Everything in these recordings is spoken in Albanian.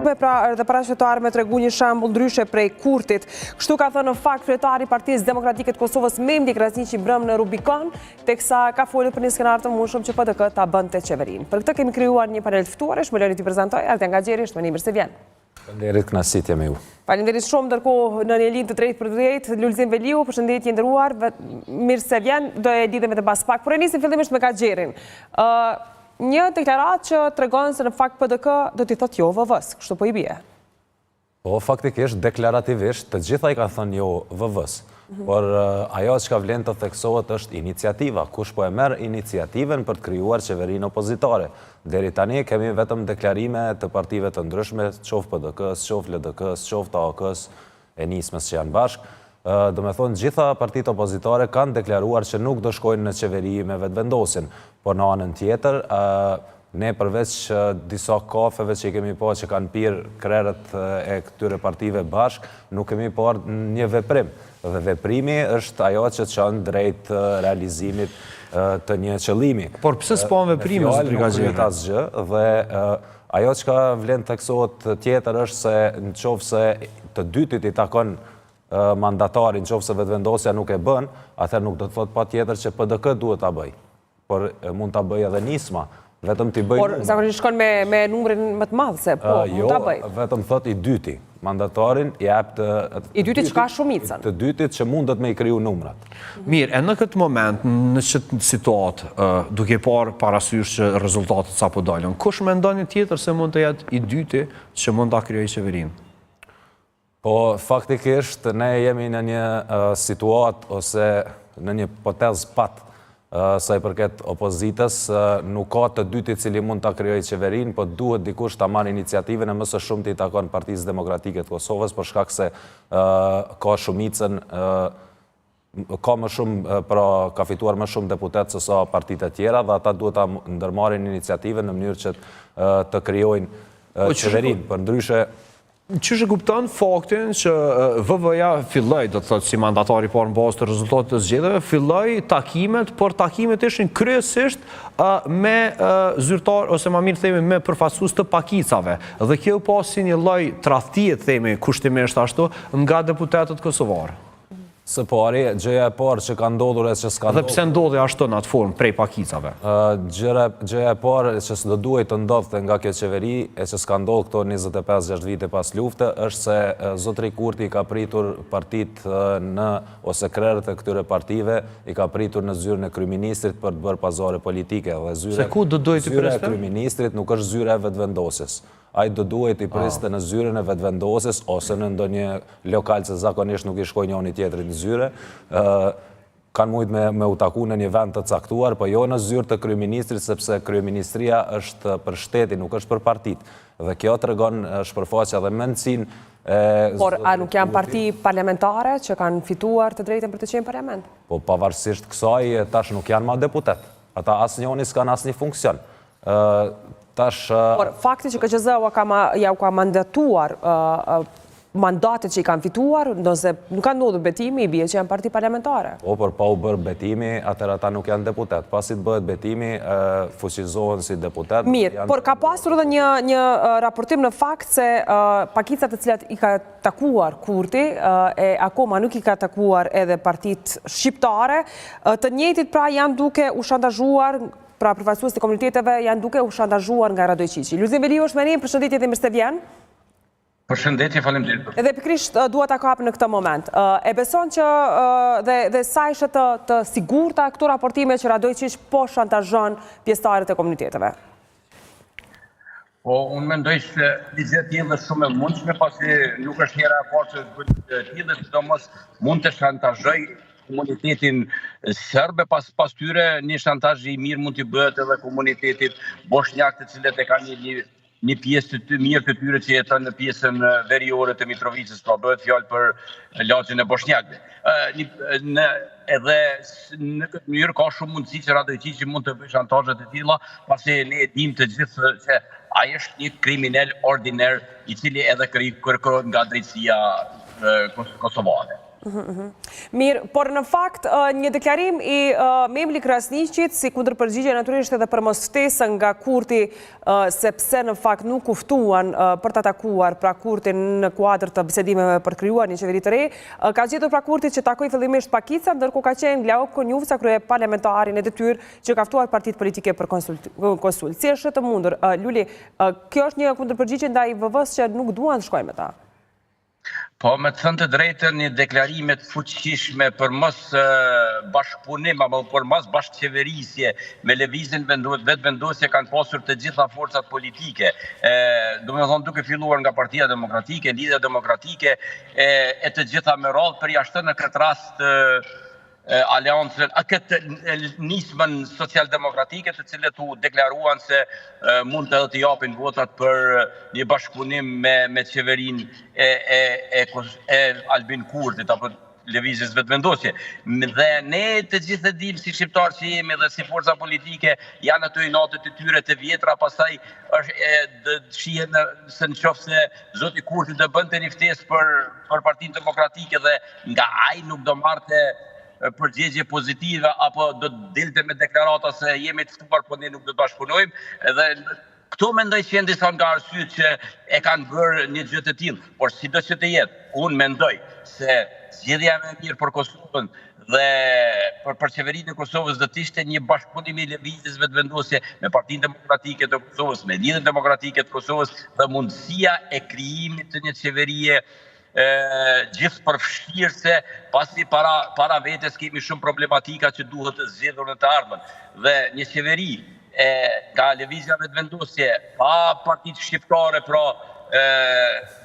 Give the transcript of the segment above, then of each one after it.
dhe parashkretarë me tregu një shembull ndryshe prej Kurtit. Kështu ka thënë në fakt kryetari i Partisë Demokratike të Kosovës Memdi Krasniqi brëm në Rubikon, teksa ka folur për një skenar të mundshëm që PDK ta bënte qeverinë. Për këtë kemi krijuar një panel të ftuarësh, më lëni t'i prezantoj Arten Gaxheri, është mirë se vjen. Faleminderit, kënaqësi me ju. Faleminderit shumë, ndërkohë në një linjë të drejtë për drejtë, Lulzim Veliu, përshëndetje nderuar, mirë se vjen, do e lidhem vetëm pas pak. Por e nisim fillimisht me Gaxherin. Një deklaratë që tregon se në fakt PDK do t'i thotë jo VV-s, kështu po i bie. Po, faktikisht, deklarativisht, të gjitha i ka thënë jo VV-s. Por ajo që ka vlen të theksohet është iniciativa. Kush po e merr iniciativën për të krijuar qeverinë opozitare. Deri tani kemi vetëm deklarime të partive të ndryshme, qoftë PDK-s, qoftë LDK-s, qoftë AK-s, e nismës që janë bashkë. Do me thonë, gjitha partitë opozitare kanë deklaruar që nuk do shkojnë në qeveri me vetëvendosjen. Por në anën tjetër, ne përveç disa kafeve që i kemi po që kanë pirë krerët e këtyre partive bashkë, nuk kemi por një veprim. Dhe veprimi është ajo që çon drejt realizimit të një qëllimi. Por pse s'po veprimi zotri Gaxheri? Dhe ajo që ka vlen theksohet tjetër është se nëse të dytit i takon mandatarin, nëse vetëvendosja nuk e bën, atëherë nuk do të thotë patjetër që PDK duhet ta bëj. Por mund ta bëj edhe nisma. Vetëm t'i bëj. Por zakonisht shkon me numrin më të madh se po, mund ta bëj. Jo, vetëm thot i dyti. Mandatarin jep të... I dytit që ka shumicën. Të dytit që mundet me i kriju numrat. Mirë, e në këtë moment, në qëtë situatë, duke parë parasysh që rezultatet sa po dalën, kush mendon një tjetër se mund të jetë i dyti që mund ta krijojë qeverinë? Po, faktikisht, ne jemi në një situatë ose në një hipotezë patë. Sa i përket opozitës, nuk ka të dyti cili mund të krijojë qeverinë, po duhet dikush të marrë iniciativën e më së shumti i takon Partisë Demokratike të Kosovës, për shkak se ka shumicën, ka më shumë, pra ka fituar më shumë deputet se sa partitë e tjera, dhe ata duhet të ndërmarrin iniciativën në mënyrë që të krijojnë qeverinë. Për ndryshe, Qështë kupton faktin që VV-ja filloi, do të thotë si mandatari parë në bazë të rezultatit të zgjedhjeve, filloi takimet, por takimet ishin kryesisht me zyrtar ose më mirë themi me përfaqësues të pakicave. Dhe kjo pas si një lloj tradhtie, themi kushtimisht ashtu, nga deputetët kosovarë. Së pari, gjëja e parë që ka ndodhur e që s'ka ndodhur... Dhe pse ndodhi ashtu në atë formë prej pakicave? Gjëja e parë që s'do duhet të ndodhte nga kjo qeveri e që s'ka ndodhur këto 25-6 vite pas lufte, është se zotri Kurti ka pritur partit ose krerët e këtyre partive, i ka pritur në zyrën e kryeministrit për të bërë pazare politike. Se ku do duhet i priste? Zyra e kryeministrit nuk është zyra e vetëvendosjes. Ai do duhet i priste në zyrën e vetëvendosjes ose në ndonjë lokal që zakonisht nuk i shkoj njëri tjetrit në zyre. Kanë mujtë me u taku në një vend të caktuar, po jo në zyrë të kryeministrit, sepse kryeministria është për shtetin, nuk është për partit. Dhe kjo tregon shpërfaqja dhe mendësinë. Por a nuk janë parti parlamentare që kanë fituar të drejtën për të qenë parlament? Po pavarësisht kësaj, tash nuk janë ma deputet. Ata asnjëri s'kan asnjë funksion. Por fakti që KQZ-u ja u ka mandatuar mandatet që i kanë fituar, nëse nuk kanë ndodhur betimi, i bie që janë parti parlamentare. Po, por pa u bërë betimi, atëherë ata nuk janë deputet. Pasi të bëhet betimi, fuqizohen si deputet. Mirë, por ka pasur edhe një raportim në fakt se pakicat të cilat i ka takuar Kurti, e akoma nuk i ka takuar edhe partit shqiptare, të njëjtit pra janë duke u shantazhuar, pra përfaqësues të komuniteteve janë duke u shantazhuar nga Radojqiqi. Lulzim Veliu është me ne, përshëndetje dhe mirë se vjen. Përshëndetje, faleminderit. Edhe pikërisht dua ta kap në këtë moment. E beson që dhe sa ishte të sigurta këto raportime që Radojqiq po shantazhon pjesëtarët e komuniteteve? Po, unë mendoj se një gjë tillë është shumë e mundshme, pasi nuk është hera e parë që të tillë, sidomos mund të shantazhoj komunitetin serbe, pas tyre një shantazh i mirë mund të bëhet edhe komunitetit bosnjak, të cilët e kanë një pjesë të mirë të tyre që jeton në pjesën veriore të Mitrovicës, pra bëhet fjalë për lagjin e bosnjakëve. Edhe në këtë mënyrë ka shumë mundësi që Radojqiqi mund të bëjë shantazhe të tilla, pasi ne e dimë të gjithë që ai është një kriminal ordiner i cili edhe kërkohet nga drejtësia kosovare. Mirë, por në fakt një deklarim i Memli Krasniqit si kundërpërgjigje natyrisht edhe për mos ftesën nga Kurti sepse në fakt nuk u ftuan për të takuar pra Kurtin në kuadër të bisedimeve për krijuar një qeveri të re, ka gjetur pra Kurti që takoi fillimisht Pakica, ndërkohë ka qenë Glauk Konjufca, kryeparlamentarin e detyrë që ka ftuar partitë politike për konsult. Si është të mundur, Luli, kjo është një kundërpërgjigje ndaj VV-s që nuk duan të shkojnë me ta? Po, me të thënë të drejtën, një deklarimet fuqishme për mos bashkëpunim, apo për mos bashkëqeverisje me lëvizjen vetëvendosje kanë pasur të gjitha forcat politike. Do me thonë duke filluar nga Partia Demokratike, Lidhja Demokratike, e të gjitha me radhë përjashtë në këtë rast aleancën, këtë nismën social-demokratike të cilët u deklaruan se mund të të japin votat për një bashkëpunim me qeverin e Albin Kurtit, apo lëvizjes vetëvendosje. Dhe ne të gjithë e dim si shqiptarë që jemi dhe si forca politike janë ato inatët e tyre të vjetra, pastaj është shihen se në qoftë se zoti Kurti do bënte një ftesë për Partinë Demokratike dhe nga ai nuk do marrte përgjigje pozitive apo do të dilte me deklarata se jemi të ftuar po ne nuk do të bashkëpunojmë, edhe këto mendoj që janë disa nga arsyet që e kanë bërë një gjë të tillë, por sido që të jetë, unë mendoj se zgjedhja më e mirë për Kosovën dhe për qeverinë e Kosovës do të ishte një bashkëpunim i lëvizjes vetëvendosje me Partinë Demokratike të Kosovës, me Lidhjen Demokratike të Kosovës dhe mundësia e krijimit të një qeverie gjithë përfshirëse, pasi para vetes kemi shumë problematika që duhet të zgjedhur në të ardhmen. Dhe një qeveri ka lëvizja vetëvendosje pa partitë shqiptare, pra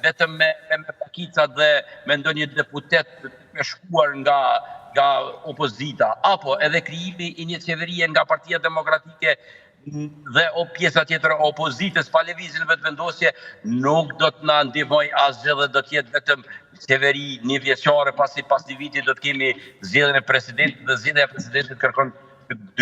vetëm me Pakica dhe me ndonjë deputet të shkuar nga opozita, apo edhe krijimi i një qeverie nga Partia Demokratike dhe pjesa tjetër e opozitës pa lëvizjen vetëvendosje nuk do të na ndihmoj asgjë dhe do të jetë vetëm qeveri një vjeçare, pasi pas një viti do të kemi zgjedhjen e presidentit dhe zgjedhja e presidentit kërkon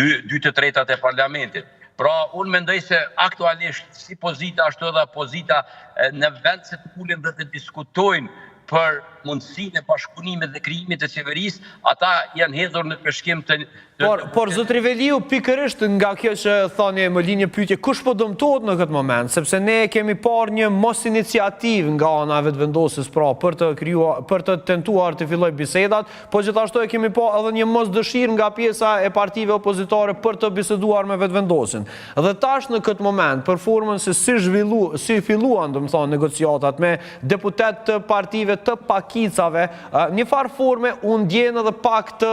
2/3 e parlamentit. Pra, unë mendoj se aktualisht si pozita ashtu edhe opozita në vend se të ulin dhe të diskutojnë për mundësinë e bashkëpunimit dhe krijimit të qeverisë, ata janë hedhur në përshkim të... Por zotri Veliu, pikërisht nga kjo që thani më linje pyetje, kush po dëmtohet në këtë moment? Sepse ne kemi parë një mos iniciativë nga ana vetëvendosjes pra për të tentuar të filloj bisedat, po gjithashtu e kemi parë edhe një mos dëshirë nga pjesa e partive opozitare për të biseduar me vetëvendosjen. Dhe tash në këtë moment, për formën se si filluan, domethënë, negociatat me deputet të partive të Pakicave, një farë forme unë ndjen edhe pak të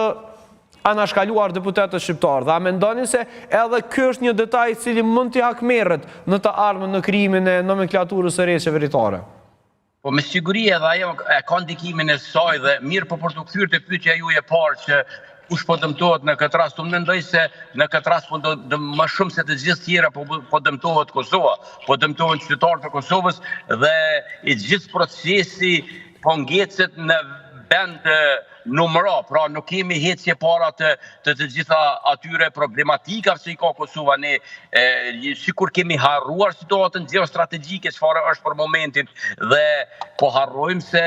anashkaluar deputetët shqiptarë. Dhe a mendoni se edhe ky është një detaj i cili mund t'i hakmerret në të ardhmen në krijimin e nomenklaturës së re qeveritare? Po me siguri edhe ajo ka ndikimin e saj dhe mirë po për të kthyer te pyetja juaj e parë që kush po dëmtohet në këtë rast. Unë mendoj se në këtë rast po më shumë se të gjithë tjera po dëmtohet Kosova, po dëmtohen qytetarët e Kosovës dhe i gjithë procesi po ngecet në vend numëro, pra nuk kemi hecje para të gjitha atyre problematikave që i ka Kosova. Ne sikur kemi harruar situatën geostrategjike çfarë është për momentin dhe po harrojmë se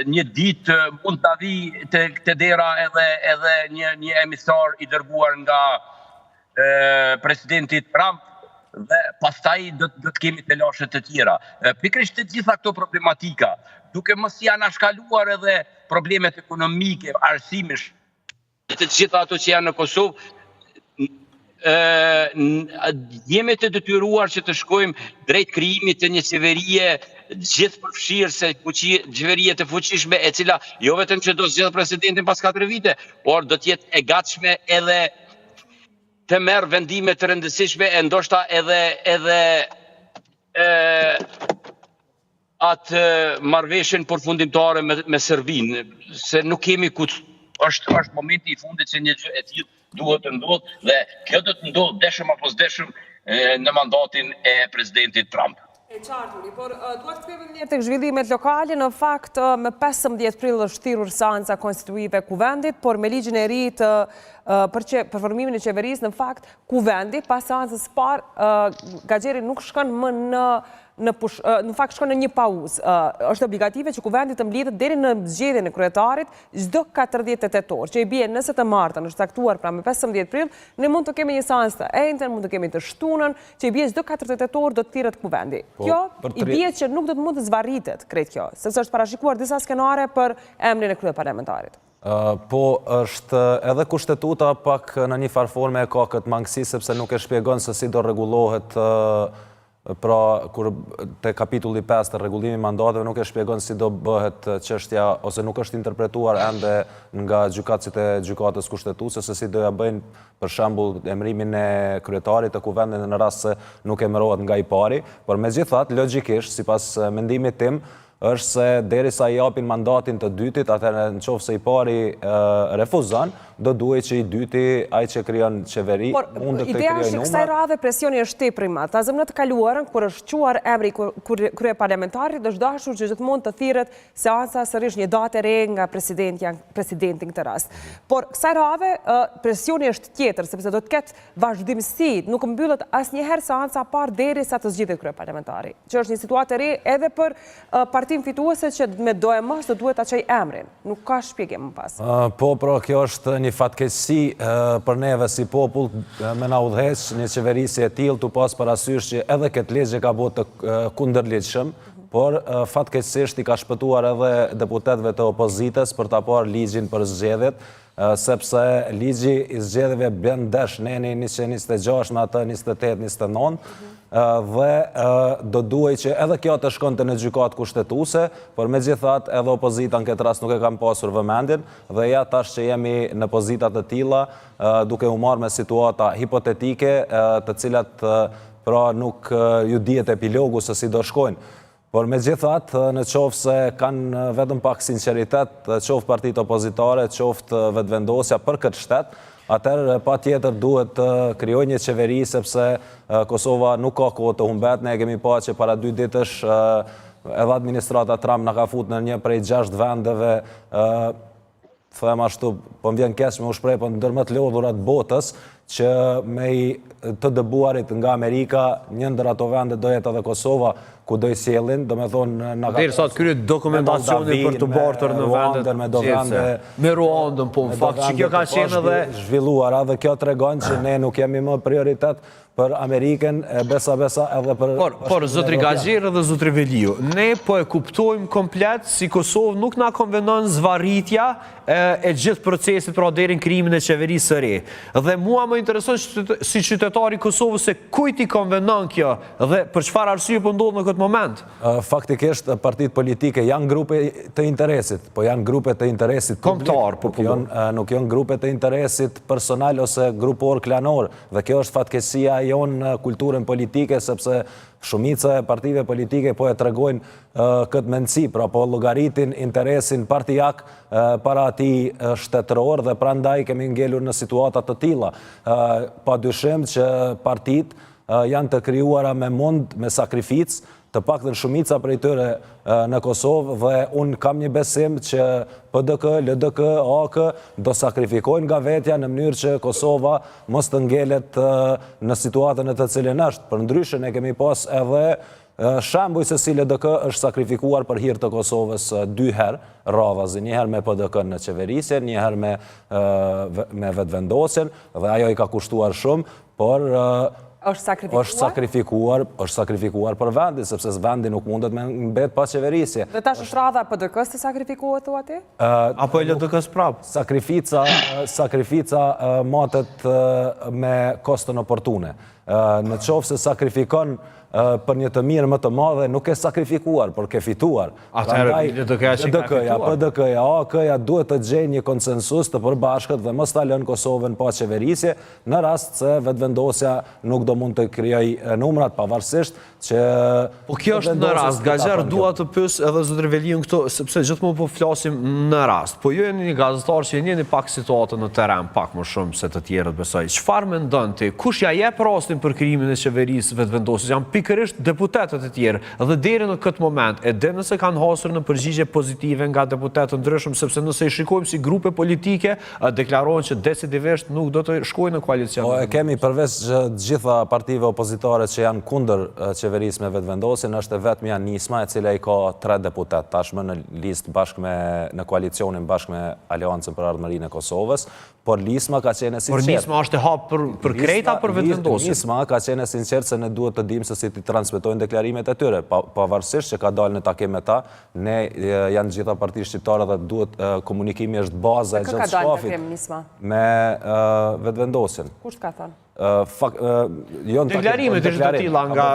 një ditë mund të vi të dera edhe një emisar i dërguar nga presidenti Trump dhe pastaj do të kemi të lashe të tjera. Pikrisht të gjitha këto problematika, duke mos i anashkaluar edhe problemet ekonomike, arsimish, të gjitha ato që janë në Kosovë, jemi të detyruar që të shkojmë drejt krijimit të një qeverie gjithë përfshirëse, qeverie të fuqishme, e cila jo vetëm që do zgjedh presidentin pas 4 vite, por do të jetë e gatshme edhe të merr vendime të rëndësishme e ndoshta edhe atë marrëveshjen përfundimtare me Serbinë, se nuk kemi është momenti i fundit që një gjë e tillë duhet të ndodhë dhe kjo do të ndodhë deshëm apo s'deshëm në mandatin e presidentit Trump. E qartë, por duhet të kthehemi mirë tek zhvillimet lokale. Në fakt, me 15 prill është thirrur seanca konstituive Kuvendit, por me ligjin e ri të për formimin e qeverisë, në fakt, kuvendi, pas seancës parë, Gaxheri nuk shkon më në fakt shkon në një pauzë. Është obligative që kuvendi të mblidhet deri në zgjedhjen e kryetarit çdo 48 tetor, që i bie nëse të martën është caktuar pra me 15 prill, ne mund të kemi një seancë të enjtën, mund të kemi të shtunën, që i bie çdo 40 tetor do të thirret kuvendi. Kjo i bie që nuk do të mund të zvarritet krejt kjo, sepse është parashikuar disa skenare për emrin e kryeparlamentarit. Po është edhe kushtetuta pak në një farforme e ka këtë mangësi, sepse nuk e shpjegon se si do rregullohet pra kur te kapitulli 5 të rregullimi mandateve nuk e shpjegon si do bëhet çështja ose nuk është interpretuar ende nga gjykatësit e gjykatës kushtetuese se si do ja bëjnë për shembull emërimin e kryetarit të kuvendit në rast se nuk emërohet nga i pari, por megjithatë logjikisht sipas mendimit tim është se derisa i japin mandatin të dytit, atëherë nëse i pari refuzon, do duhet që i dyti, ai që krijon qeveri, mund të krijojë numra. Ideja është kësaj radhe presioni është tepër i madh. Ta zëm në të kaluarën kur është quar emri kryeparlamentarit, është dashur që gjithmonë të thirret seanca sërish një datë e re nga presidenti në këtë rast. Por kësaj radhe presioni është tjetër, sepse do të ketë vazhdimsi, nuk mbyllet asnjëherë seanca parë derisa të zgjidhet kryeparlamentari, që është një situatë e re edhe për partin fituese që me do e mos do duhet ta çoj emrin. Nuk ka shpjegim më pas. Po, kjo është një fatkeqësi për neve si popull me na udhëheq një qeverisje e tillë tu pas parasysh që edhe këtë ligj ka bërë të kundërligjshëm, por fatkeqësisht i ka shpëtuar edhe deputetëve të opozitës për ta parë ligjin për zgjedhjet, sepse ligji i zgjedhjeve bën dash neni 126 me atë 28-29 dhe do duhej që edhe kjo të shkonte në gjykatë kushtetuese, por megjithatë edhe opozita në këtë rast nuk e kanë pasur vëmendjen dhe ja tash që jemi në pozita të tilla duke u marrë me situata hipotetike të cilat pra nuk ju dihet epilogu se si do shkojnë. Por megjithatë, në qoftë se kanë vetëm pak sinqeritet, qoftë partitë opozitare, qoftë vetëvendosja për këtë shtet, atëherë patjetër duhet të krijojë një qeveri sepse Kosova nuk ka kohë të humbet. Ne kemi pa që para 2 ditësh edhe administrata Trump na ka futur në një prej 6 vendeve, them ashtu, po më vjen keq me u shpreh, po ndër më të lodhurat botës, që me të dëbuarit nga Amerika, një ndër ato vende do jetë edhe Kosova, ku do i sjellin, do me thonë... Derisa të kryet dokumentacionin për të bartër në vendet gjithse. Me Ruandën, po në fakt, që kjo ka qenë edhe... zhvilluara dhe kjo tregon që ne nuk jemi më prioritet për Amerikën, besa edhe për... Por, zotri Gaxheri dhe zotri Veliu, ne po e kuptojmë komplet si Kosovë nuk na konvenon zvarritja e gjithë procesit pra deri në krijimin e qeverisë së re. Dhe mua më intereson si qytetari i Kosovës se kujt i konvenon kjo dhe për çfarë arsye po ndodh në këtë moment. Faktikisht partitë politike janë grupe të interesit, po janë grupe të interesit kombëtar, nuk janë grupe të interesit personal ose grupor klanor, dhe kjo është fatkeqësia jonë në kulturën politike, sepse shumica e partive politike po e tregojnë këtë mendësi, pra po llogaritin interesin partijak para atij shtetëror dhe prandaj kemi ngelur në situata të tilla. Padyshim që partitë janë të krijuara me mund, me sakrificë, të paktën shumica prej tyre në Kosovë dhe unë kam një besim që PDK, LDK, AK do sakrifikojnë nga vetja në mënyrë që Kosova mos të ngelet në situatën e të cilën është. Përndryshe ne kemi pas edhe shembuj se si LDK është sakrifikuar për hir të Kosovës 2 herë radhazi, një herë me PDK në qeverisje, një herë me vetëvendosjen dhe ajo i ka kushtuar shumë, por është sakrifikuar për vendi, sepse vendi nuk mundet me mbet pa qeverisje. Dhe tash është radha PDK-s të sakrifikohet thua ti? Apo e LDK-s prapë? Sakrifika matet me kostën oportune. Në qoftë se sakrifikon për një të mirë më të madhe, nuk e sakrifikuar, por ke fituar. Atëherë LDK-ja, PDK-ja, AK-ja duhet të gjejnë një konsensus të përbashkët dhe mos ta lënë Kosovën pa qeverisje, në rast se vetëvendosja nuk do mund të krijojë numrat, pavarësisht Po kjo është në rast, Gaxher dua të pyes edhe zotër Veliun këto, sepse gjithmonë po flasim në rast. Po ju jeni një gazetar që jeni pak situatën në terren pak më shumë se të tjerët besoj. Çfarë mendon ti? Kush ja jep rastin për krijimin e qeverisë vetëvendosjes? Janë pikërisht deputetët e tjerë. Dhe deri në këtë moment, edhe nëse kanë hasur në përgjigje pozitive nga deputetë ndryshëm, sepse nëse i shikojmë si grupe politike, deklarojnë që decisivisht nuk do të shkojnë në koalicion. Po e kemi përveç gjitha partive opozitare që janë kundër qeverisë me vetëvendosjen, është vetëm Nisma, e cila i ka 3 deputet tashmë në listë në koalicionin bashkë me Aleancën për Ardhmërinë e Kosovës, por Nisma ka qenë sinqert. Por Nisma është e hapur për krejta për vetëvendosjen. Nisma ka qenë sinqert se ne duhet të dimë se si të transmetojnë deklarimet e tyre, pavarësisht që ka dalë në takim me ta, ne janë gjitha partitë shqiptare dhe duhet komunikimi është baza e gjithë shkafit me vetëvendosjen. Kush ka thënë? Deklarimet është të tilla nga...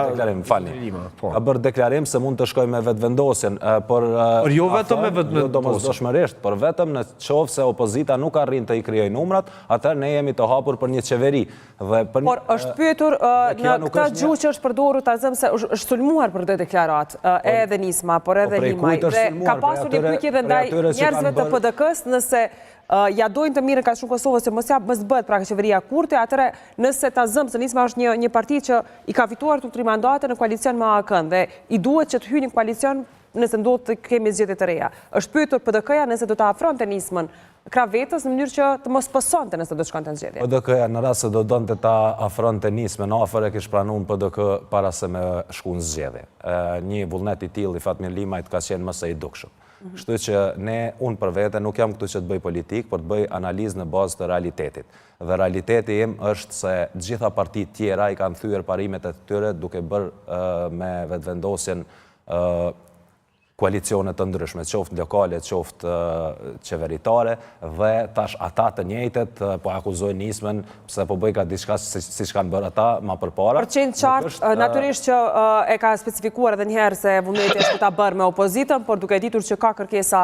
Ka bërë deklarim se mund të shkoj me vetëvendosjen, por jo vetëm me vetëvendosjen. Domosdoshmërisht, por vetëm në qoftë se opozita nuk arrin të i krijojë numrat, atëherë ne jemi të hapur për një qeveri. Por është pyetur në këtë gjuhë që është përdorur ta them se është sulmuar për këtë deklarat, edhe Nisma, por edhe Limaj. Dhe ka pasur një pyetje edhe ndaj njerëzve të PDK-s nëse ja dojnë të mirën ka shumë Kosovës që mos bëhet pra qeveria Kurti, atëre nëse ta zëmë se Nisma është një parti që i ka fituar të 3 mandate në koalicion me AKN dhe i duhet që të hyjë në koalicion nëse ndodh të kemi zgjedhje të reja. Është pyetur PDK-ja nëse do ta afronte Nismën krah vetës në mënyrë që të mos pësonte nëse do të shkonte në zgjedhje. PDK-ja në rast se do donte ta afronte Nismën afër e kish pranuar PDK para se me shku në zgjedhje. Një vullnet i tillë i Fatmir Limajt ka qenë më së i dukshëm. Kështu që unë për vete nuk jam këtu që të bëj politikë, por të bëj analizë në bazë të realitetit. Dhe realiteti im është se gjitha partitë tjera i kanë thyer parimet e tyre duke bërë me vetëvendosjen koalicione të ndryshme, qoftë lokale, qoftë qeveritare, dhe tash ata të njëjtet po akuzojnë Nismën pse po bëj ka diçka siç kanë bërë ata më përpara. Për qenë qartë, natyrisht që e ka specifikuar edhe një herë se vullneti është për ta bërë me opozitën, por duke ditur që ka kërkesa,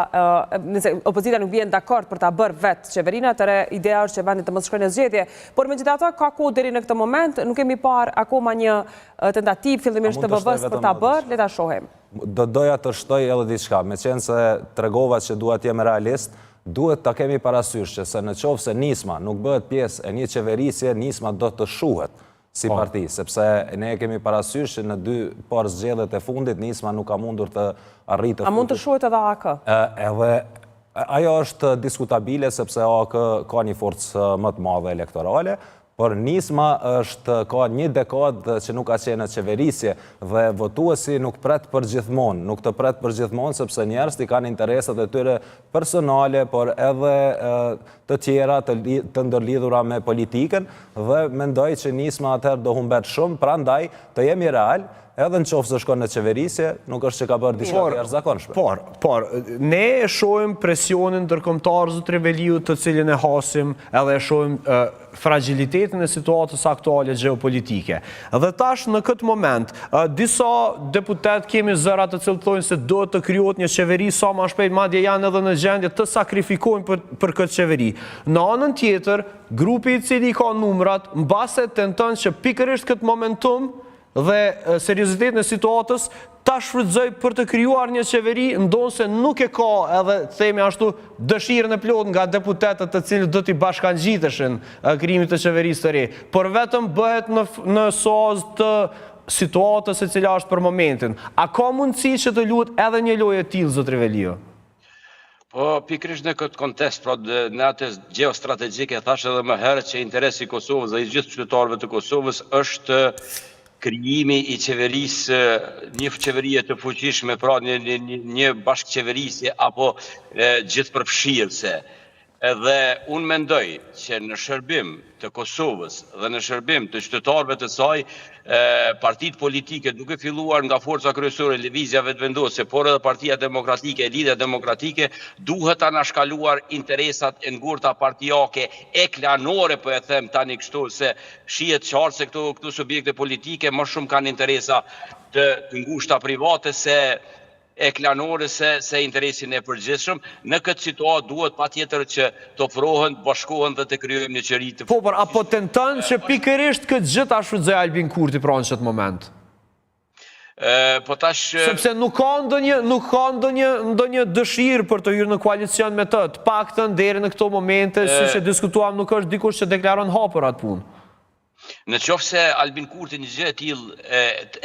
nëse opozita nuk vjen dakord për ta bërë vetë qeverinë, atëre ideja është që vendi të mos shkojë në zgjedhje. Por megjithatë ka kohë deri në këtë moment, nuk kemi parë akoma një tentativë fillimisht të VV-s për ta bërë, le ta shohim. Do doja të shtoj edhe diçka, me qenë se tregova që duhet të jem realist, duhet ta kemi parasysh që se në qoftë se Nisma nuk bëhet pjesë e një qeverisje, Nisma do të shuhet si parti, sepse ne kemi parasysh që në 2 parë zgjedhjet e fundit Nisma nuk ka mundur të arritë. A mund të shuhet edhe AK? Edhe ajo është diskutabile sepse AK ka një forcë më të madhe elektorale, por Nisma ka një dekadë që nuk ka qenë në qeverisje dhe votuesi nuk pret për gjithmonë, nuk të pret për gjithmonë sepse njerëzit i kanë interesat e tyre personale, por edhe të tjera të ndërlidhura me politikën dhe mendoj që Nisma atëherë do humbet shumë, prandaj të jemi real. Edhe në qoftë se shkon në qeverisje, nuk është që ka bërë diçka të jashtëzakonshme. Por, ne e shohim presionin ndërkombëtar zotri Veliu të cilin e hasim, edhe e shohim fragilitetin e situatës aktuale gjeopolitike. Dhe tash në këtë moment, disa deputet kemi zëra të cilët thonë se duhet të krijohet një qeveri sa më shpejt, madje janë edhe në gjendje të sakrifikojnë për këtë qeveri. Në anën tjetër, grupi i cili ka numrat, mbase tenton që pikërisht këtë momentum dhe seriozitetin e situatës ta shfrytëzoj për të krijuar një qeveri, ndonse nuk e ka edhe themi ashtu dëshirën e plot nga deputetët të cilët do t'i bashkangjiteshin krijimit të qeverisë së re, por vetëm bëhet në sozë të situatës e cila është për momentin. A ka mundësi që të luhet edhe një lojë e tillë zotri Veliu? Po, pikërisht në këtë kontekst, pra në atë geostrategjike, thash edhe më herët që interesi i Kosovës dhe i gjithë qytetarëve të Kosovës është krijimi i qeverisë, një qeverie të fuqishme, pra një bashkëqeverisje apo gjithëpërfshirëse. Edhe unë mendoj që në shërbim të Kosovës dhe në shërbim të qytetarëve të saj, partitë politike duke filluar nga forca kryesore Lëvizja Vetëvendosje, por edhe Partia Demokratike, Lidhja Demokratike, duhet të anashkaluar interesat e ngurta partijake e klanore, po e them tani kështu, se shihet qartë se këto subjekte politike më shumë kanë interesa të ngushta private se e klanore se interesin e përgjithshëm. Në këtë situatë duhet patjetër që të ofrohen, bashkohen dhe të krijojmë një qeveri të... Po, apo tenton që pikërisht këtë gjë ta shfrytëzoj Albin Kurti pra në këtë moment? Po tash... Sepse nuk ka ndonjë dëshirë për të hyrë në koalicion me të paktën deri në këto momente, siç e diskutuam, nuk është dikush që deklaron hapur atë punë. Në qoftë se Albin Kurti një gjë e tillë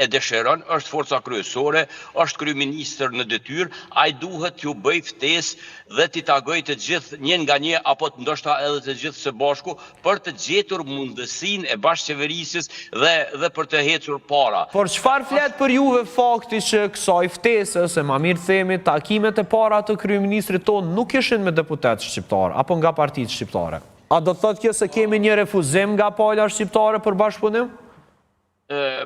e dëshiron, është forca kryesore, është kryeministër në detyrë, ai duhet t'ju bëj ftesë dhe t'i tagoj të gjithë një nga një apo ndoshta edhe të gjithë së bashku për të gjetur mundësinë e bashkëqeverisjes dhe për të hequr para. Por çfarë flet për juve fakti që kësaj ftese, se ma mirë themi, takimet e para të kryeministrit tonë nuk ishin me deputet shqiptar apo nga partitë shqiptare? A do të thotë kjo se kemi një refuzim nga pala shqiptare për bashkëpunim?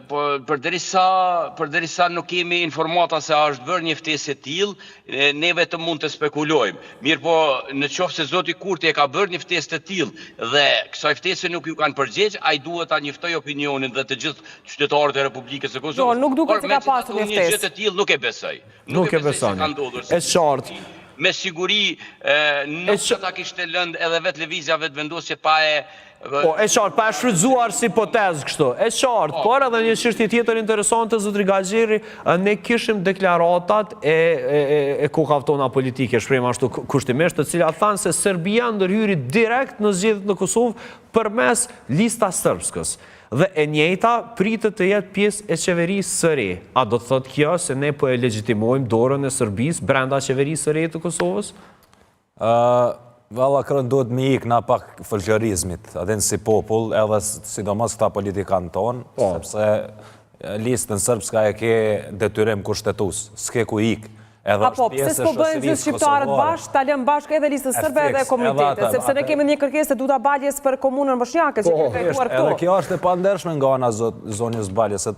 Po përderisa nuk kemi informata se a është bërë një ftesë e tillë, ne vetëm mund të spekulojmë. Mirë po, në qoftë se zoti Kurti e ka bërë një ftesë të tillë dhe kësaj ftese nuk ju kanë përgjigj, ai duhet ta njëftoj opinionin dhe të gjithë qytetarët e Republikës së Kosovës. Nuk duket se ka pasur një ftesë. Një gjë të tillë nuk e besoj. Nuk e besoni. Është qartë. Me siguri nuk që ta kishte lëndë edhe vetë lëvizja vetë vendosje pa e... Po, e qartë, pa e shfrytzuar si hipotezë kështu. E qartë, por edhe një çështje tjetër interesante, zotri Gaxhiri, ne kishim deklaratat e kokaftona politike, shprehim ashtu kushtimisht, të cilat thanë se Serbia ndërhyri direkt në zgjedhjet në Kosovë përmes lista sërbskës. Dhe e njëjta pritet të jetë pjesë e qeverisë së re. A do të thotë kjo se ne po e legjitimojmë dorën e Serbisë brenda qeverisë së re të Kosovës? Valla kërën duhet me ikë na pak folklorizmit, adin si popull, edhe sidomos këta politikanë tonë, sepse listën sërbska e ke detyrim kushtetus, s'ke ku ikë. Apo, pëse s'po bëjnë gjithë shqiptarët bashkë, ta lëmë bashkë edhe listën sërbe edhe komunitetet, sepse ne kemi një kërkesë të Duda Baljes për komunën Boshnjake, që ke kërkuar këto. Edhe kjo është e pandershme nga ana zonjës Baljes, se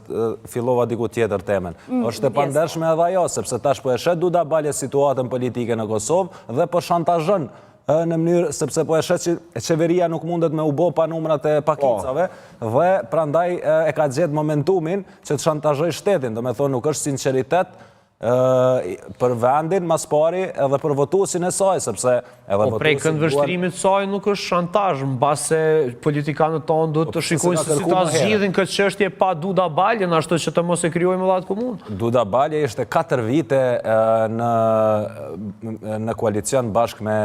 fillova diku tjetër temen. Është e pandershme edhe ajo, sepse tash po e shet Duda Baljes situatën politike në Kosovë dhe po shantazhon në mënyrë, sepse po e shet që qeveria nuk mundet me u bo pa numrat e pakicave, dhe prandaj e ka gjetë momentumin që të shantazhoj shtetin, do me thonë nuk është sinqeritet për vendin mas pari edhe për votuesin e saj, sepse edhe votuesin... Po prej këndvështrimit saj nuk është shantazh, mbase politikanët tonë duhet të shikojnë se si ta zgjidhin këtë çështje pa Duda Baljen, ashtu që të mos e krijojmë edhe atë komunë. Duda Balje ishte 4 vite në koalicion bashkë me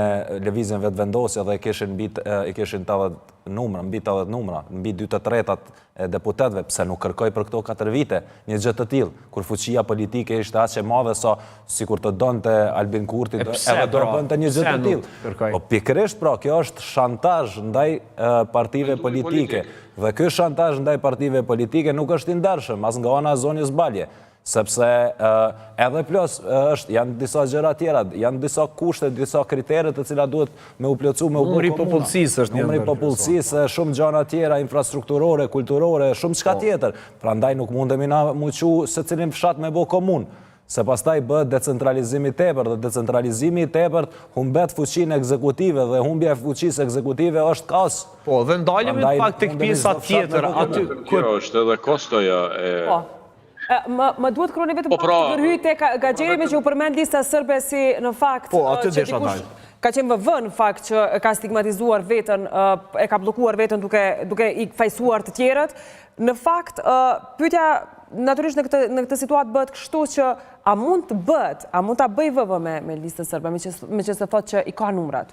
Lëvizjen Vetëvendosje dhe i kishin 80 numra, mbi 80 numra, mbi 2/3 e deputetëve, pse nuk kërkoj për këto 4 vite një gjë të tillë, kur fuqia politike ishte aq e madhe sa sikur të donte Albin Kurti edhe do bënte një gjë të tillë. Po pikërisht pra, kjo është shantazh ndaj partive politike. Dhe ky shantazh ndaj partive politike nuk është i ndershëm as nga ana e zonjës Balje. Sepse edhe plus janë disa gjëra tjera, janë disa kushte, disa kriteret të cilat duhet me u plotësu, me u bërë komuna. Numri popullsisë është një numri popullsisë, shumë gjëra tjera, infrastrukturore, kulturore, shumë çka tjetër. Prandaj nuk mundemi na muqu se cilin fshat me bë komunë. Se pastaj bëhet decentralizimi i tepërt, dhe decentralizimi i tepërt humbet fuqinë ekzekutive dhe humbja e fuqisë ekzekutive është kaos. Po, dhe ndalemi pak tek pjesa tjetër, aty kjo është edhe kostoja e... Më duhet kroni vetëm pak të gërhyjt e Gaxheri me që u përmend lista sërbe si në fakt që dikush ka qenë vë në fakt që ka stigmatizuar vetën, e ka blokuar vetën duke i fajsuar të tjerët. Në fakt, pyetja natyrisht në këtë situatë bëhet kështu që a mund të bëhet, a mund ta bëj VV me listën sërbe, me që se thotë që i ka numrat?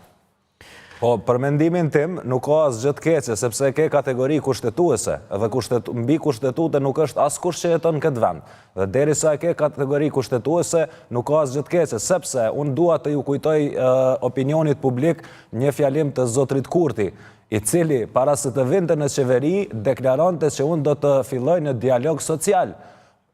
Po, për mendimin tim, nuk ka asgjë të keqe, sepse ke kategori kushtetuese, dhe mbi kushtetute nuk është askush që jeton këtë vend. Dhe derisa e ke kategori kushtetuese, nuk ka asgjë të keqe, sepse unë dua të ju kujtoj opinionit publik një fjalim të zotrit Kurti, i cili para se të vinte në qeveri deklaronte që unë do të filloj në dialog social.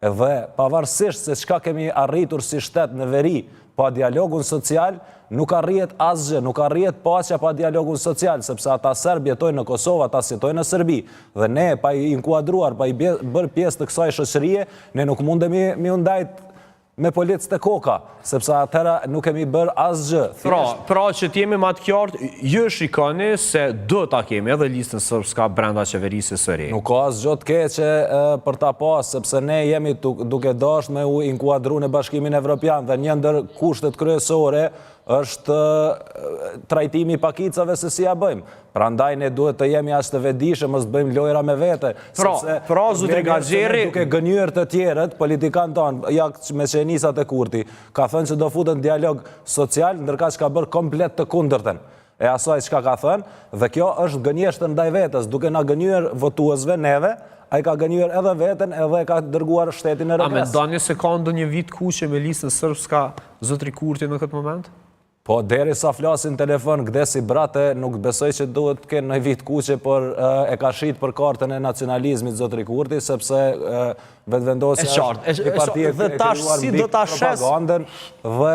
Dhe pavarësisht se çka kemi arritur si shtet në veri pa dialogun social, nuk arrihet asgjë, nuk arrihet paqja pa dialogun social, sepse ata serb jetojnë në Kosovë, ata jetojnë në Serbi. Dhe ne, pa i inkuadruar, pa i bërë pjesë të kësaj shoqërie, ne nuk mundemi mi ndajt me policë të koka, sepse atëra nuk kemi bërë asgjë. Pra që t'jemi ma të qartë, ju shikoni se do ta kemi edhe listën sërbska brenda qeverisë së re. Nuk ka asgjë të keqe për ta pas, sepse ne jemi duke dashur me u inkuadru në Bashkimin Evropian dhe një ndër kushtet kryesore është trajtimi i pakicave se si ja bëjmë. Prandaj ne duhet të jemi as të vetëdijshëm, mos bëjmë lojra me vete. Pra, zotri Gaxheri, duke gënyer të tjerët, politikan tonë, ja me që e nisat e Kurti, ka thënë që do futën dialog social, ndërka që ka bërë komplet të kundërten e asaj çka ka thënë, dhe kjo është gënjeshtër ndaj vetës, duke na gënyer votuesve neve, ai ka gënyer edhe veten edhe ka dërguar shtetin në regres. A mendoni se ka ndonjë vit kuqe me listën srpska zotri Kurti në këtë moment? Po, deri sa flasin telefon gdesi brate, nuk besoj që duhet të kenë në vit kuqe, por e ka shit për kartën e nacionalizmit zotri Kurti, sepse vetëvendosja është një parti e krijuar mbi propagandën dhe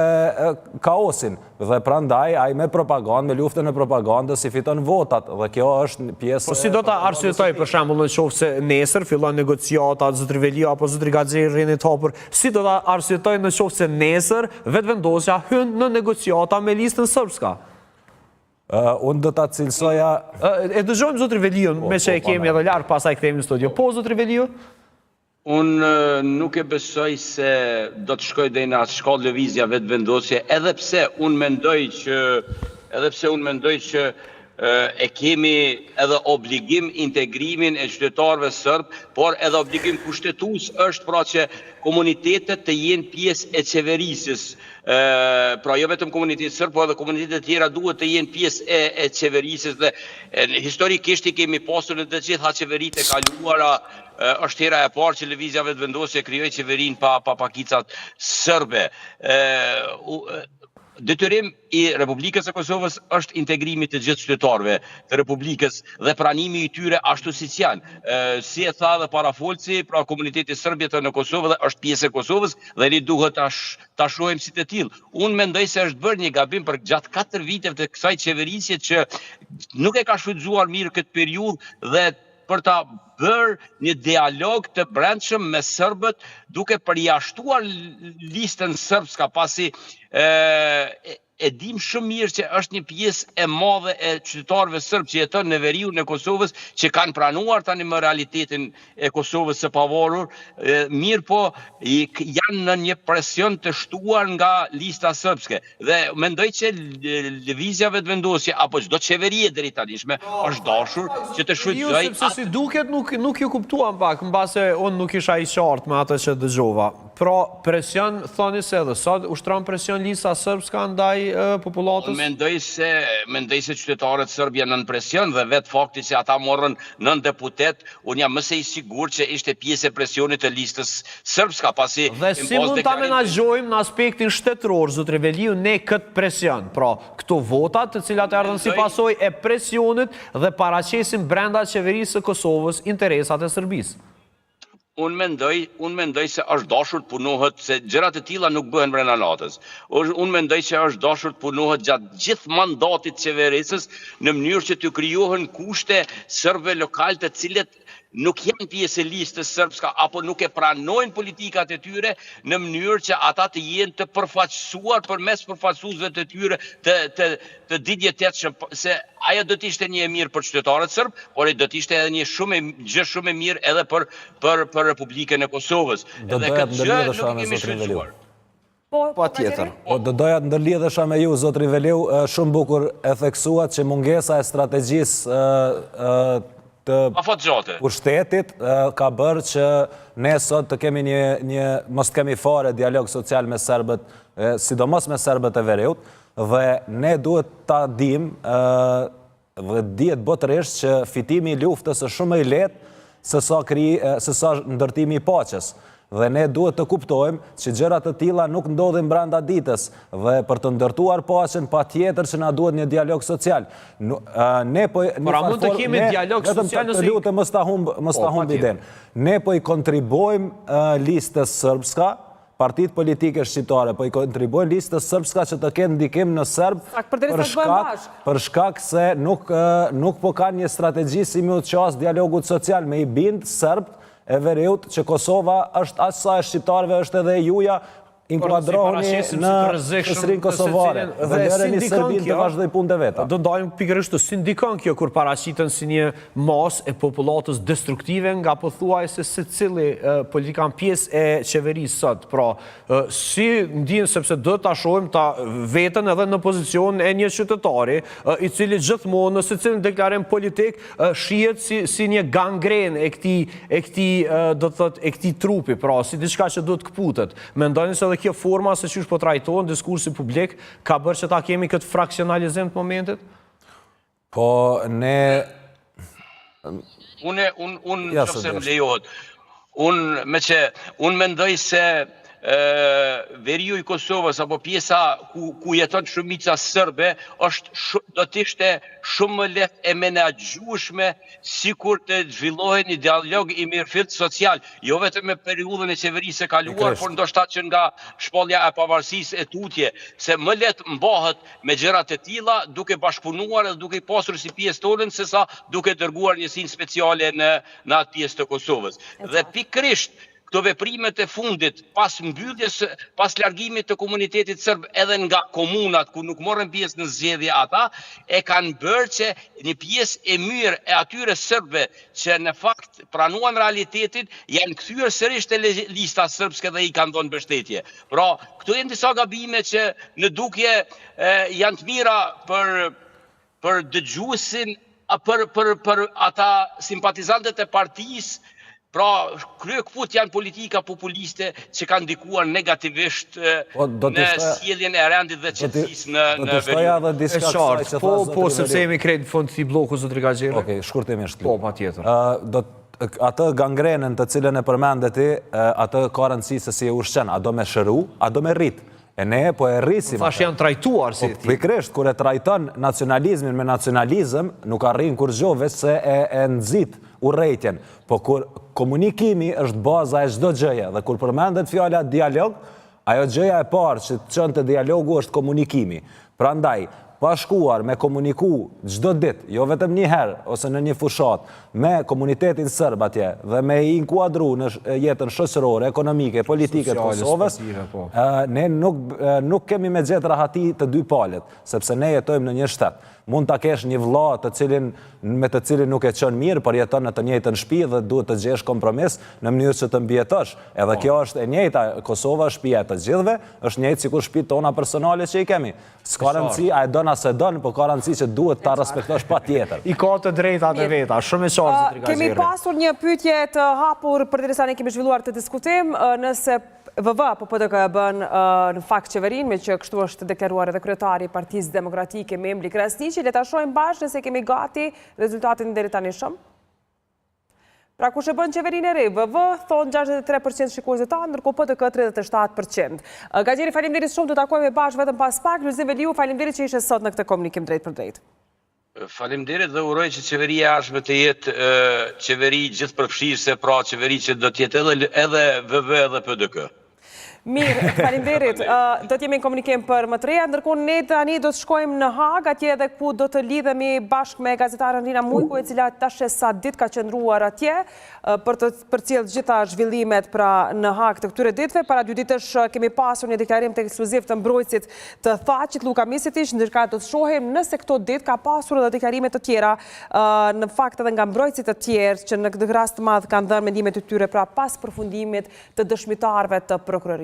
kaosin. Dhe prandaj, ai me propagandë, me luftën e propagandës i fiton votat, dhe kjo është një pjesë... Po si do ta arsyetoj për shembull në qoftë se nesër fillon negociata, zotri Velio apo zotri Gaxheri rrinë të hapur, si do ta arsyetoj në qoftë se nesër vetëvendosja hyn në negociata me listën srpska? Unë do ta cilësoja... E dëgjojmë zotri Velion, me që e kemi edhe larg, pastaj kthehemi në studio. Po zotri Velio? Unë nuk e besoj se do të shkoj deri në atë shkallë lëvizja vetëvendosje, edhe pse unë mendoj që e kemi edhe obligim integrimin e qytetarëve sërb, por edhe obligim kushtetues është pra që komunitetet të jenë pjesë e qeverisës. Pra jo vetëm komuniteti sërb, por edhe komunitetet tjera duhet të jenë pjesë e qeverisës dhe historikisht i kemi pasur në të gjitha qeveritë e kaluara. Është hera e parë që lëvizja vetëvendosje krijoi qeverinë pa pakicat sërbe. Detyrim i Republikës së Kosovës është integrimi të gjithë qytetarëve të Republikës dhe pranimi i tyre ashtu siç janë. Si e tha dhe parafolci, pra komuniteti sërb jeton në Kosovë dhe është pjesë e Kosovës dhe ne duhet ta shohim si të tillë. Unë mendoj se është bërë një gabim për gjatë 4 viteve të kësaj qeverisje që nuk e ka shfrytzuar mirë këtë periudhë dhe për ta bërë një dialog të brendshëm me sërbët duke përjashtuar listën srpska, pasi e dim shumë mirë që është një pjesë e madhe e qytetarëve sërb që jeton në veriun e Kosovës, që kanë pranuar tani më realitetin e Kosovës së pavarur, mirë po janë në një presion të shtuar nga lista srpske. Dhe mendoj që lëvizja vetëvendosje apo çdo qeveri e drejtanishme është dashur që të shfrytëzojë. Sepse si duket nuk ju kuptuam pak, mbase unë nuk isha i qartë me atë që dëgjova. Pra, presion, thoni se edhe sot ushtron presion lista srpska ndaj popullatës? Mendoj se qytetarët sërb janë nën presion dhe vetë fakti që ata morën 9 deputet, unë jam më se i sigurt që ishte pjesë e presionit të listës srpska, pasi... Dhe si mund ta menaxhojmë në aspektin shtetëror, zotri Veliu, ne këtë presion? Pra, këto votat të cilat erdhën si pasojë e presionit dhe paraqesin brenda qeverisë së Kosovës interesat e Serbisë. Unë mendoj se është dashur të punohet, se gjërat e tilla nuk bëhen brenda natës. Unë mendoj që është dashur të punohet gjatë gjithë mandatit qeverisës në mënyrë që të krijohen kushte sërbëve lokal të cilët nuk janë pjesë e listës srpska apo nuk e pranojnë politikat e tyre në mënyrë që ata të jenë të përfaqësuar përmes përfaqësuesve të tyre të digjëtetshëm, se ajo do të ishte një e mirë për qytetarët serb, por do të ishte edhe një gjë shumë e mirë edhe për Republikën e Kosovës. Edhe këtë gjë nuk e kemi shfrytzuar. Pa tjetër. Do doja të ndërlidhesha me ju, zotri Veliu, shumë bukur e theksuat që mungesa e strategjisë pushtetit ka bërë që ne sot të kemi mos kemi fare dialog social me serbët, sidomos me serbët e Veriut, dhe ne duhet ta dim dhe dihet botërisht që fitimi i luftës është shumë i lehtë se sa ndërtimi i paqes. Dhe ne duhet të kuptojmë që gjërat të tilla nuk ndodhin brenda ditës dhe për të ndërtuar paqen patjetër që na duhet një dialog social. Pra mund të kemi dialog social nëse lutem mos ta humb idenë. Ne po i kontribuojmë listës srpska, partitë politike shqiptare po i kontribuojnë listës srpska që të kenë ndikim në serb për shkak se nuk po kanë një strategji si më të qas dialogut social me i bind serbt e Veriut që Kosova është aq sa e shqiptarëve është edhe e juja, inkuadrohuni në shoqërinë kosovare dhe lëreni Serbinë të vazhdoj punët e veta. Do ndajmë pikërisht të sindikan kjo kur paraqiten si një masë e popullatës destruktive nga pothuajse secili politikan pjesë e qeverisë sot. Pra, si ndihen sepse do ta shohim ta veten edhe në pozicion e një qytetari i cili gjithmonë në secilin deklarim politik shihet si një gangren e këtij do të thotë e këtij trupi, pra si diçka që duhet kputet. Mendoni se edhe kjo forma se çish po trajtohen diskursi publik ka bërë që ta kemi këtë fraksionalizim të momentit? Po ne Unë nëse më lejohet, unë mendoj se veriu i Kosovës apo pjesa ku jeton shumica sërbe do të ishte shumë më lehtë e menaxhueshme sikur të zhvillohet një dialog i mirëfillt social, jo vetëm me periudhën e qeverisë së kaluar, por ndoshta që nga shpallja e pavarësisë e tutje, se më lehtë mbahet me gjëra të tilla duke bashkëpunuar dhe duke pasur si pjesë tonën sesa duke dërguar njësinë speciale në atë pjesë të Kosovës. Dhe pikërisht këto veprimet e fundit, pas mbylljes, pas largimit të komunitetit sërb edhe nga komunat ku nuk morën pjesë në zgjedhje ata, e kanë bërë që një pjesë e mirë e atyre sërbëve që në fakt pranuan realitetin, janë kthyer sërish te lista sërbske dhe i kanë dhënë mbështetje. Pra, këto janë disa gabime që në dukje janë të mira për dëgjuesin, për ata simpatizantët e partisë. Pra, krye këput janë politika populiste që kanë ndikuar negativisht në sjelljen e rendit dhe qetësisë në veri. Po, sepse jemi krejt në fund të bloku, zotri Gaxheri. Okej, shkurtimisht. Po, patjetër. Atë gangrenën të cilën e përmendet ti, atë ka rëndësi se si e ushqen, a do me shëru, a do me rrit. E ne po e rrisim. Thash janë trajtuar si ti. Pikërisht, kur e trajton nacionalizmin me nacionalizëm, nuk arrin kur gjo, veç se e nxit urrejtjen. Po kur komunikimi është baza e çdo gjëje, dhe kur përmendet fjala dialog, ajo gjëja e parë që çon te dialogu është komunikimi. Prandaj, pa shkuar me komuniku çdo ditë, jo vetëm një herë ose në një fushat, me komunitetin sërb atje dhe me i inkuadru në jetën shoqërore, ekonomike, politike të Kosovës, ne nuk kemi me gjetë rahati të dy palët, sepse ne jetojmë në një shtet. Mund ta kesh një vëlla me të cilin nuk e qen mirë, por jeton në të njëjtën shtëpi dhe duhet të gjesh kompromis në mënyrë që të mbjetosh. Edhe kjo është e njëjta, Kosova është shtëpia e të gjithëve, është njëjtë sikur shtëpitë tona personale që i kemi. S'ka rëndësi a e don as e don, por ka rëndësi që duhet ta respektosh patjetër. I ka të drejtat e veta, shumë e qartë zotri Gaxheri. Kemi pasur një pyetje të hapur përderisa ne kemi zhvilluar të diskutim nëse VV apo PDK bën në fakt qeverin, me që kështu është deklaruar edhe kryetari i Partisë Demokratike Memri Krasniqi. Le ta shohim bashkë nëse kemi gati rezultatin deri tani shumë. Pra kush e bën qeverinë e re? VV thon 63% shikuesve tanë, ndërkohë PDK 37%. Gaxheri, faleminderit shumë, do të takojmë bashkë vetëm pas pak. Lulzim Veliu, faleminderit që ishe sot në këtë komunikim drejt për drejt. Faleminderit dhe uroj që qeveria jashtme të jetë qeveri gjithëpërfshirëse, pra qeveri që do të jetë edhe VV edhe PDK. Mirë, faleminderit. Do të jemi në komunikim për më të reja, ndërkohë ne tani do të shkojmë në Hag, atje edhe ku do të lidhemi bashkë me gazetaren Rina Mujku, e cila tash sa ditë ka qëndruar atje për të përcjellë gjitha zhvillimet pra në Hag të këtyre ditëve. Para 2 ditësh kemi pasur një deklarim të ekskluziv të mbrojtësit të Thaqit Luka Misetić, ndërka do të shohim nëse këto ditë ka pasur edhe deklarime të tjera në fakt edhe nga mbrojtësit të tjerë që në këtë rast të madh kanë dhënë mendimet e tyre pra pas përfundimit të dëshmitarëve të prokurorisë.